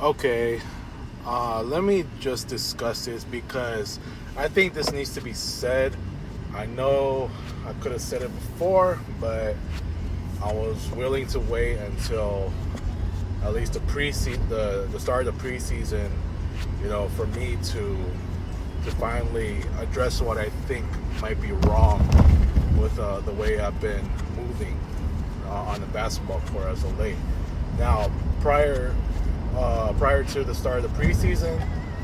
Okay, let me just discuss this because I think this needs to be said. I know I could have said it before, but I was willing to wait until at least the start of the preseason, for me to finally address what I think might be wrong with the way I've been moving on the basketball court as of late. Now, prior to the start of the preseason,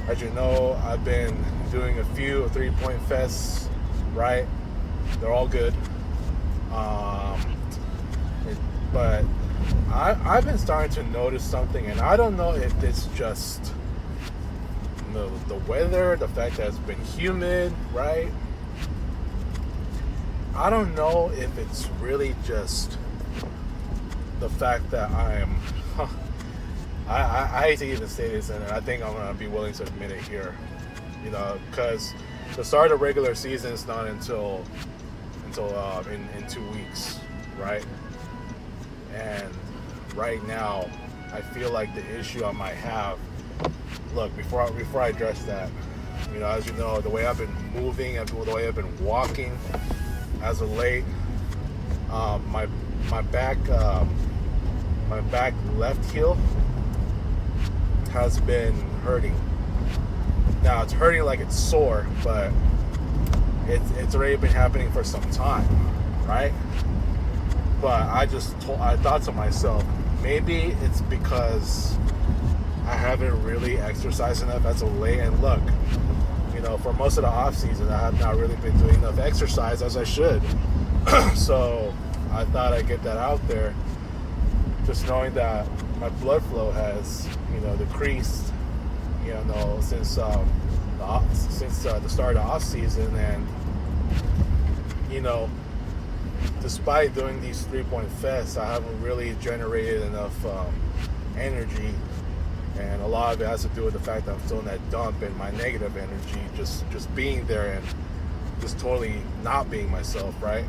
as you know, I've been doing a few 3-point fests, right? They're all good. Um, but I've been starting to notice something, and I don't know if it's just the weather, the fact that it's been humid, right? I don't know if it's really just the fact that I hate to even say this, and I think I'm gonna be willing to admit it here, because the start of regular season is not until in 2 weeks, right? And right now, I feel like the issue I might have. Look, before I address that, as you know, the way I've been moving, the way I've been walking, as of late, my back my back left heel has been hurting. Now it's hurting like it's sore, but it's already been happening for some time, right? But I thought to myself, maybe it's because I haven't really exercised enough as of late. And look, for most of the off season, I have not really been doing enough exercise as I should. So I thought I'd get that out there, just knowing that my blood flow has, decreased, since the start of off season, and despite doing these 3-point fests, I haven't really generated enough energy, and a lot of it has to do with the fact that I'm still in that dump, and my negative energy just being there and just totally not being myself, right?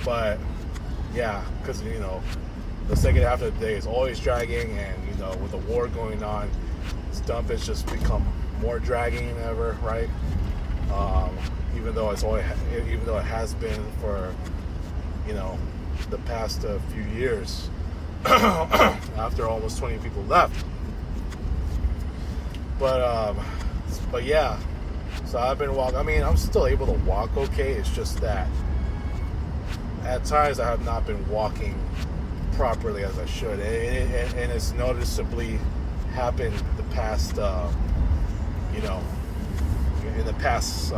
But yeah, because the second half of the day is always dragging, and with the war going on, this dump has just become more dragging than ever, right? Even though it has been for the past few years, after almost 20 people left. But yeah, so I've been walking. I mean, I'm still able to walk okay. It's just that at times I have not been walking properly as I should, and it's noticeably happened the past, in the past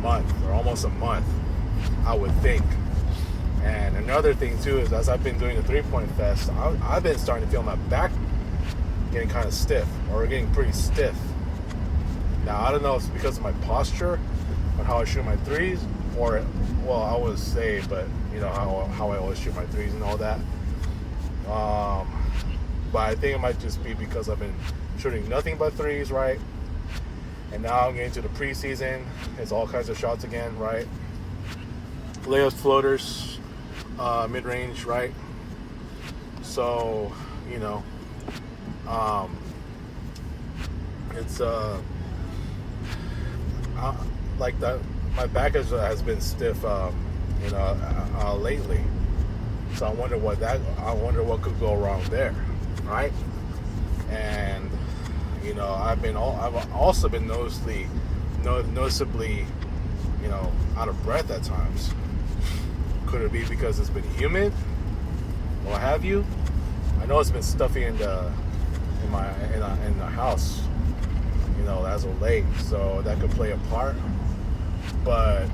month, or almost a month, I would think. And another thing too is, as I've been doing the 3-point fest, I've been starting to feel my back getting kind of stiff, or getting pretty stiff. Now I don't know if it's because of my posture on how I shoot my threes, or I would say, but how I always shoot my threes and all that. But I think it might just be because I've been shooting nothing but threes, right? And now I'm getting to the preseason. It's all kinds of shots again, right? Layups, floaters, mid-range, right? So, it's like that. My back has been stiff, lately. So I wonder what could go wrong there, right? And I've also been noticeably, out of breath at times. Could it be because it's been humid, or what have you? I know it's been stuffy in the house, as of late, so that could play a part. But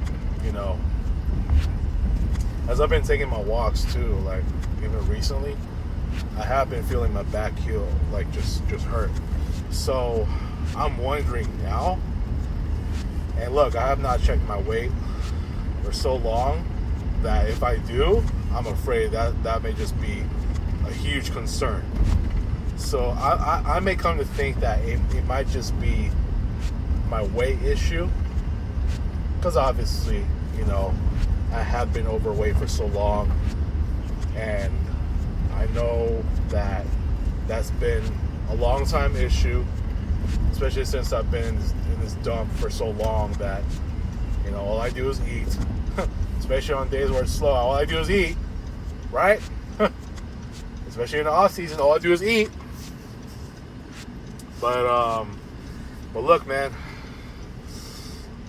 as I've been taking my walks too, like even recently, I have been feeling my back heel like just hurt. So I'm wondering now, and look, I have not checked my weight for so long that if I do, I'm afraid that may just be a huge concern. So I may come to think that it might just be my weight issue, because obviously, I have been overweight for so long, and I know that's been a long time issue, especially since I've been in this dump for so long that, all I do is eat. Especially on days where it's slow, all I do is eat, right? Especially in the off season, all I do is eat. But look, man,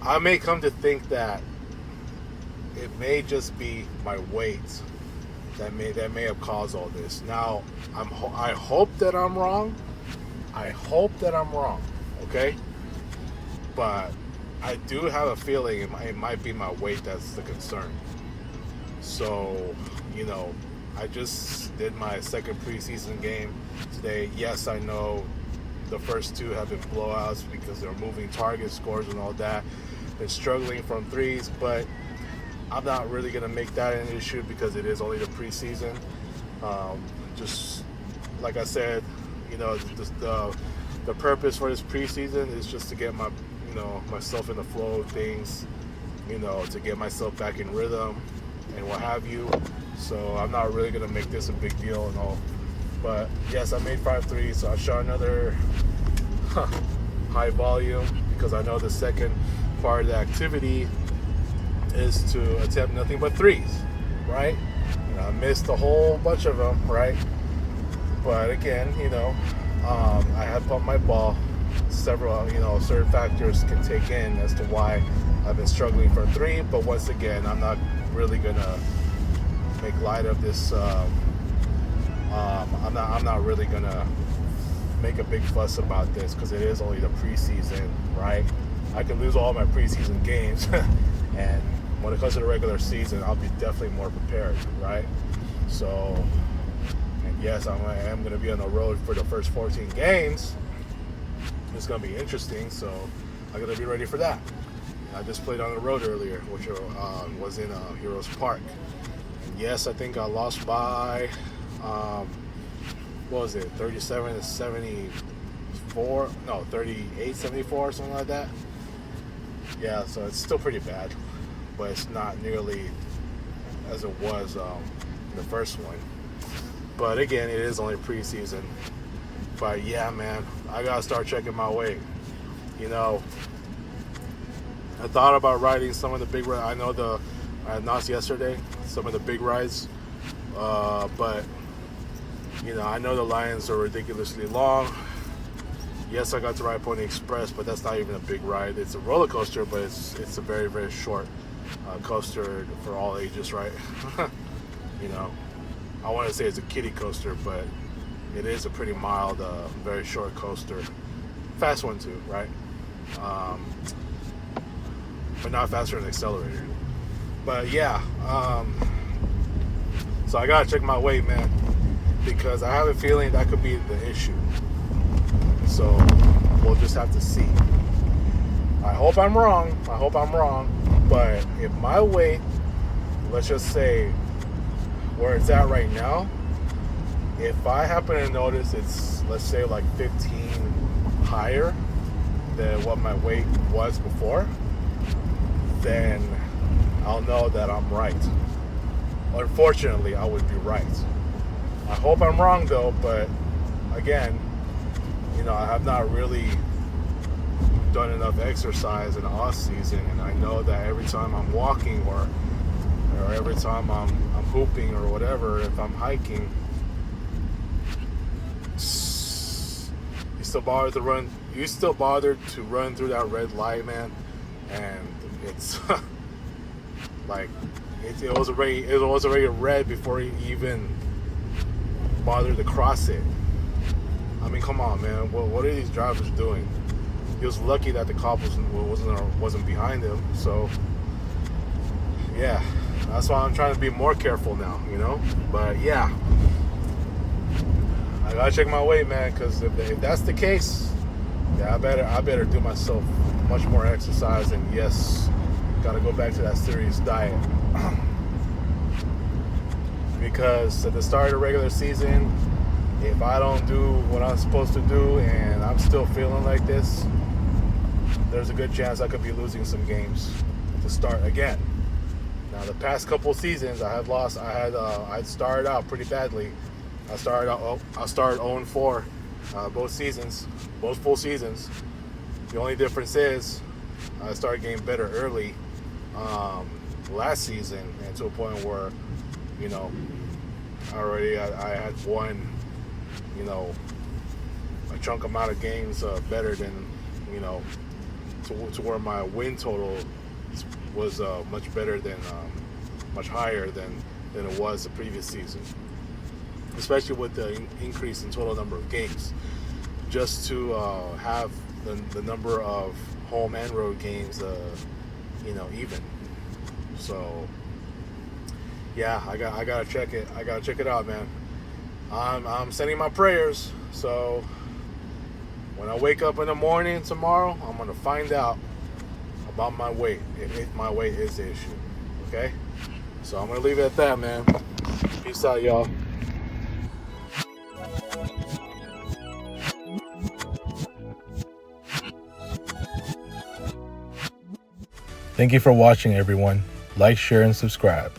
I may come to think that it may just be my weight that may have caused all this. Now, I hope that I'm wrong. Okay, but I do have a feeling it might be my weight that's the concern. So, I just did my second preseason game today. Yes, I know the first two have been blowouts because they're moving target scores and all that. Been struggling from threes, but I'm not really going to make that an issue because it is only the preseason. Just like I said, the purpose for this preseason is just to get myself in the flow of things, to get myself back in rhythm and what have you. So I'm not really going to make this a big deal and all. But yes, I made 5 threes, so I shot another high volume because I know the second part of the activity is to attempt nothing but threes, right? And I missed a whole bunch of them, right? But again, I have pumped my ball. Several, certain factors can take in as to why I've been struggling for 3. But once again, I'm not really gonna make light of this. I'm not really gonna make a big fuss about this because it is only the preseason, right? I can lose all my preseason games, and when it comes to the regular season, I'll be definitely more prepared, right? So, and yes, I am going to be on the road for the first 14 games. It's going to be interesting, so I'm going to be ready for that. I just played on the road earlier, which was in Heroes Park. And yes, I think I lost by, what was it, 37-74? No, 38-74, something like that. Yeah, so it's still pretty bad, but it's not nearly as it was in the first one. But again, it is only preseason. But yeah, man, I gotta start checking my weight. I thought about riding some of the big rides. I know I announced yesterday some of the big rides, but I know the lines are ridiculously long. Yes, I got to ride Pony Express, but that's not even a big ride. It's a roller coaster, but it's a very, very short coaster for all ages, right? I want to say it's a kiddie coaster, but it is a pretty mild, very short coaster. Fast one too, right? But not faster than an accelerator. But yeah, so I gotta check my weight, man, because I have a feeling that could be the issue. So we'll just have to see. I hope I'm wrong. But if my weight, let's just say where it's at right now, if I happen to notice it's, let's say, like 15 higher than what my weight was before, then I'll know that I'm right. Unfortunately, I would be right. I hope I'm wrong though, but again, I have not really done enough exercise in the off season, and I know that every time I'm walking or every time I'm hooping or whatever, if I'm hiking, you still bother to run through that red light, man, and it's like it was already red before you even bothered to cross it. I mean, come on, man. What are these drivers doing? He was lucky that the cop wasn't behind him. So, yeah, that's why I'm trying to be more careful now, But yeah, I gotta check my weight, man, because if that's the case, yeah, I better do myself much more exercise, and yes, gotta go back to that serious diet. Because at the start of the regular season, if I don't do what I'm supposed to do and I'm still feeling like this, there's a good chance I could be losing some games to start again. Now, the past couple seasons, I started out pretty badly. I started 0-4 both seasons, both full seasons. The only difference is I started getting better early last season, and to a point where, you know, I had won, you know, a chunk amount of games better than, you know, to where my win total was much better than, much higher than it was the previous season. Especially with the increase in total number of games, just to have the number of home and road games, you know, even. So yeah, I gotta check it. I gotta check it out, man. I'm sending my prayers. So when I wake up in the morning tomorrow, I'm gonna find out about my weight, if my weight is the issue. Okay. So I'm gonna leave it at that, man. Peace out, y'all. Thank you for watching, everyone. Like, share, and subscribe.